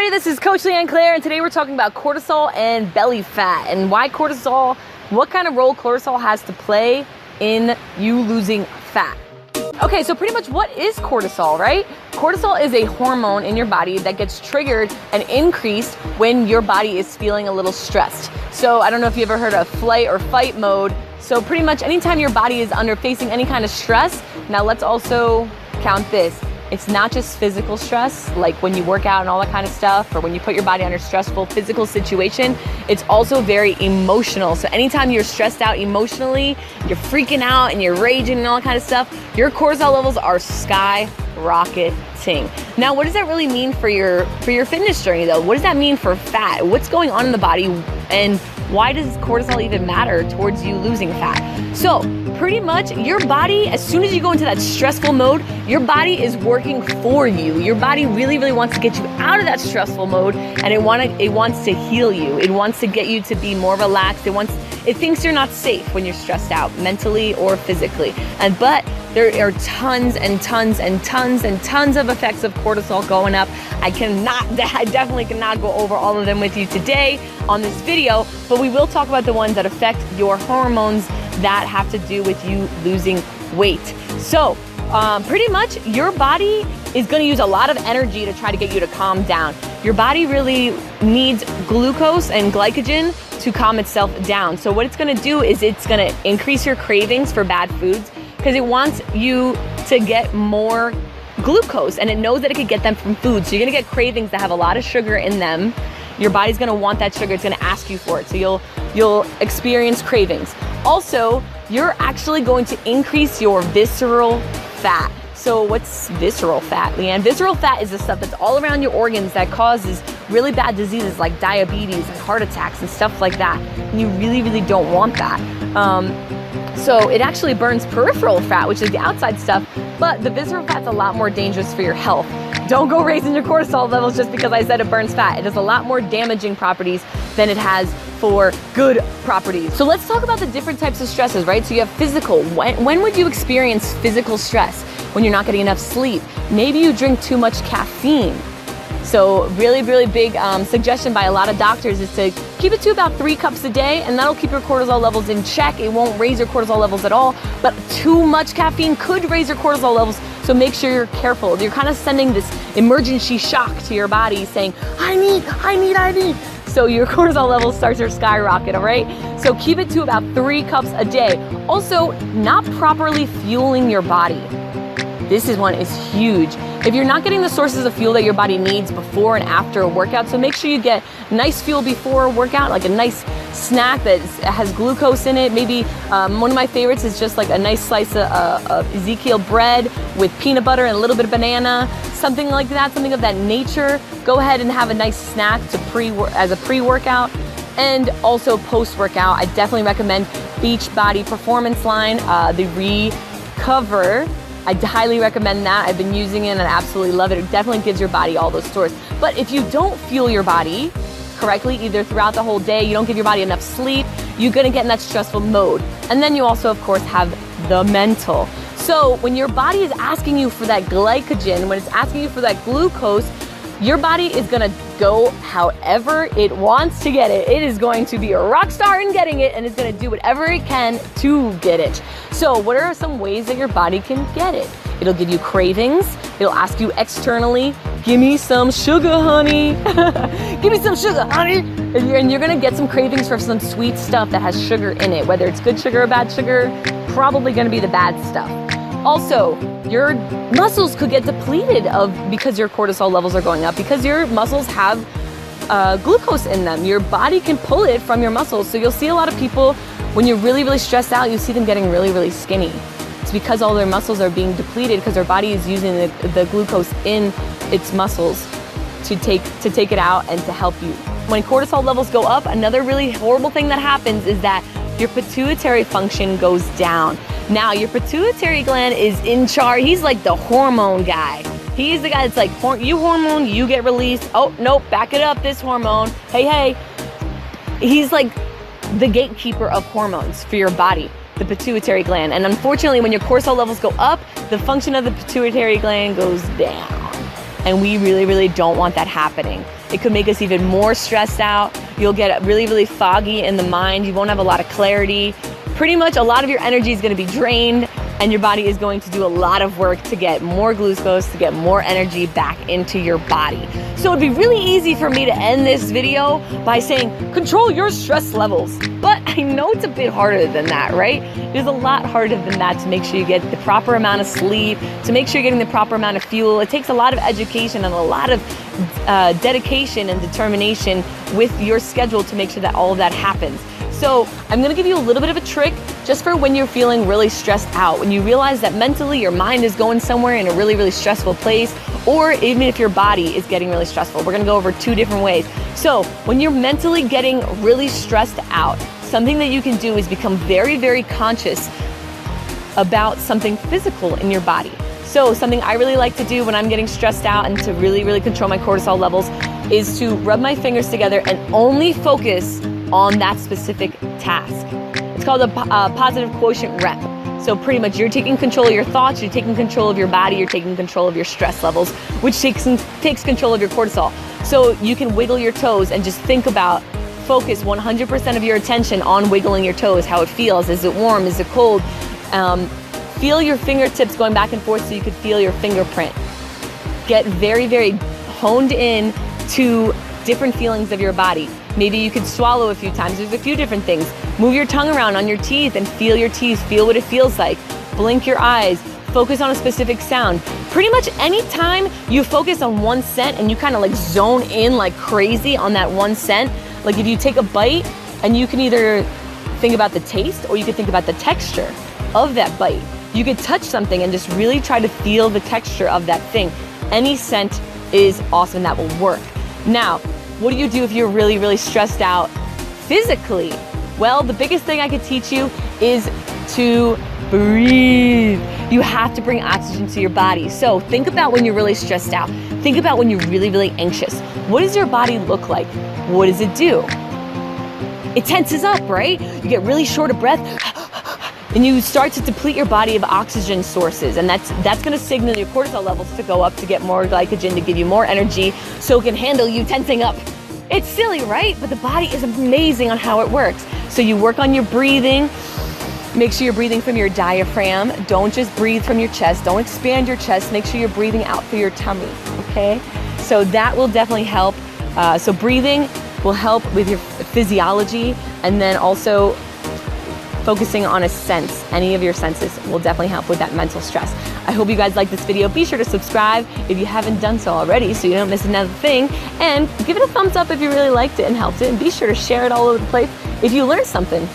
everybody, this is Coach Leanne Claire, and today we're talking about cortisol and belly fat and why cortisol, what kind of role cortisol has to play in you losing fat. Okay, so pretty much what is cortisol, right? Cortisol is a hormone in your body that gets triggered and increased when your body is feeling a little stressed. So I don't know if you ever heard of flight or fight mode. So pretty much anytime your body is facing any kind of stress, now let's also count this. It's not just physical stress, like when you work out and all that kind of stuff, or when you put your body under a stressful physical situation. It's also very emotional. So anytime you're stressed out emotionally, you're freaking out and you're raging and all that kind of stuff, your cortisol levels are skyrocketing. Now, what does that really mean for your fitness journey though? What does that mean for fat? What's going on in the body, and why does cortisol even matter towards you losing fat? So pretty much your body, as soon as you go into that stressful mode, your body is working for you. Your body really, really wants to get you out of that stressful mode, and it wants to heal you. It wants to get you to be more relaxed. It thinks you're not safe when you're stressed out, mentally or physically. But there are tons and tons and tons and tons of effects of cortisol going up. I definitely cannot go over all of them with you today on this video, but we will talk about the ones that affect your hormones that have to do with you losing weight. So pretty much your body is going to use a lot of energy to try to get you to calm down. Your body really needs glucose and glycogen to calm itself down. So what it's going to do is it's going to increase your cravings for bad foods, because it wants you to get more glucose, and it knows that it could get them from food. So you're going to get cravings that have a lot of sugar in them. Your body's going to want that sugar. It's going to ask you for it. So you'll experience cravings. Also, you're actually going to increase your visceral fat. So what's visceral fat, Leanne? Visceral fat is the stuff that's all around your organs that causes really bad diseases like diabetes and heart attacks and stuff like that. And you really, really don't want that. So it actually burns peripheral fat, which is the outside stuff, but the visceral fat's a lot more dangerous for your health. Don't go raising your cortisol levels just because I said it burns fat. It has a lot more damaging properties than it has for good properties. So let's talk about the different types of stresses, right? So you have physical. When would you experience physical stress? When you're not getting enough sleep. Maybe you drink too much caffeine. So really, really big suggestion by a lot of doctors is to keep it to about 3 cups a day, and that'll keep your cortisol levels in check. It won't raise your cortisol levels at all, but too much caffeine could raise your cortisol levels, so make sure you're careful. You're kind of sending this emergency shock to your body saying, I need. So your cortisol levels start to skyrocket, all right? So keep it to about 3 cups a day. Also, not properly fueling your body. This one is huge. If you're not getting the sources of fuel that your body needs before and after a workout, so make sure you get nice fuel before a workout, like a nice snack that has glucose in it. Maybe one of my favorites is just like a nice slice of Ezekiel bread with peanut butter and a little bit of banana, something like that, something of that nature. Go ahead and have a nice snack as a pre-workout. And also post-workout, I definitely recommend Beachbody Performance Line, the Recover. I highly recommend that. I've been using it and I absolutely love it. It definitely gives your body all those stores. But if you don't fuel your body correctly, either throughout the whole day, you don't give your body enough sleep, you're gonna get in that stressful mode. And then you also, of course, have the mental. So when your body is asking you for that glycogen, when it's asking you for that glucose, your body is gonna go however it wants to get it. It is going to be a rock star in getting it, and it's gonna do whatever it can to get it. So what are some ways that your body can get it? It'll give you cravings. It'll ask you externally, give me some sugar, honey. Give me some sugar, honey. And you're gonna get some cravings for some sweet stuff that has sugar in it. Whether it's good sugar or bad sugar, probably gonna be the bad stuff. Also, your muscles could get depleted because your cortisol levels are going up, because your muscles have glucose in them. Your body can pull it from your muscles. So you'll see a lot of people, when you're really, really stressed out, you see them getting really, really skinny. It's because all their muscles are being depleted because their body is using the glucose in its muscles to take it out and to help you. When cortisol levels go up, another really horrible thing that happens is that your pituitary function goes down. Now, your pituitary gland is in charge. He's like the hormone guy. He's the guy that's like, you hormone, you get released. Oh, nope, back it up, this hormone. Hey. He's like the gatekeeper of hormones for your body, the pituitary gland. And unfortunately, when your cortisol levels go up, the function of the pituitary gland goes down. and we really don't want that happening. It could make us even more stressed out. You'll get really foggy in the mind. You won't have a lot of clarity. Pretty much a lot of your energy is going to be drained, and your body is going to do a lot of work to get more glucose, to get more energy back into your body. So it'd be really easy for me to end this video by saying, control your stress levels. But I know it's a bit harder than that, right? It is a lot harder than that to make sure you get the proper amount of sleep, to make sure you're getting the proper amount of fuel. It takes a lot of education and a lot of dedication and determination with your schedule to make sure that all of that happens. So I'm gonna give you a little bit of a trick just for when you're feeling really stressed out, when you realize that mentally your mind is going somewhere in a really stressful place, or even if your body is getting really stressful. We're gonna go over 2 different ways. So when you're mentally getting really stressed out, something that you can do is become very conscious about something physical in your body. So something I really like to do when I'm getting stressed out and to really control my cortisol levels is to rub my fingers together and only focus on that specific task. It's called a positive quotient rep. So pretty much you're taking control of your thoughts, you're taking control of your body, you're taking control of your stress levels, which takes control of your cortisol. So you can wiggle your toes and just think about, focus 100% of your attention on wiggling your toes, how it feels. Is it warm? Is it cold? Feel your fingertips going back and forth so you could feel your fingerprint. Get very honed in to different feelings of your body. Maybe you could swallow a few times. There's a few different things. Move your tongue around on your teeth and feel your teeth. Feel what it feels like. Blink your eyes. Focus on a specific sound. Pretty much anytime you focus on one scent and you kind of like zone in like crazy on that one scent, like if you take a bite and you can either think about the taste or you could think about the texture of that bite. You could touch something and just really try to feel the texture of that thing. Any scent is awesome, that will work. Now, what do you do if you're really stressed out physically? Well, the biggest thing I could teach you is to breathe. You have to bring oxygen to your body. So think about when you're really stressed out. Think about when you're really anxious. What does your body look like? What does it do? It tenses up, right? You get really short of breath, and you start to deplete your body of oxygen sources, and that's gonna signal your cortisol levels to go up, to get more glycogen, to give you more energy so it can handle you tensing up. It's silly, right? But the body is amazing on how it works. So you work on your breathing. Make sure you're breathing from your diaphragm. Don't just breathe from your chest. Don't expand your chest. Make sure you're breathing out through your tummy, okay? So that will definitely help. So breathing will help with your physiology, and then also focusing on a sense, any of your senses will definitely help with that mental stress. I hope you guys like this video. Be sure to subscribe if you haven't done so already so you don't miss another thing, and give it a thumbs up if you really liked it and helped it, and be sure to share it all over the place if you learned something.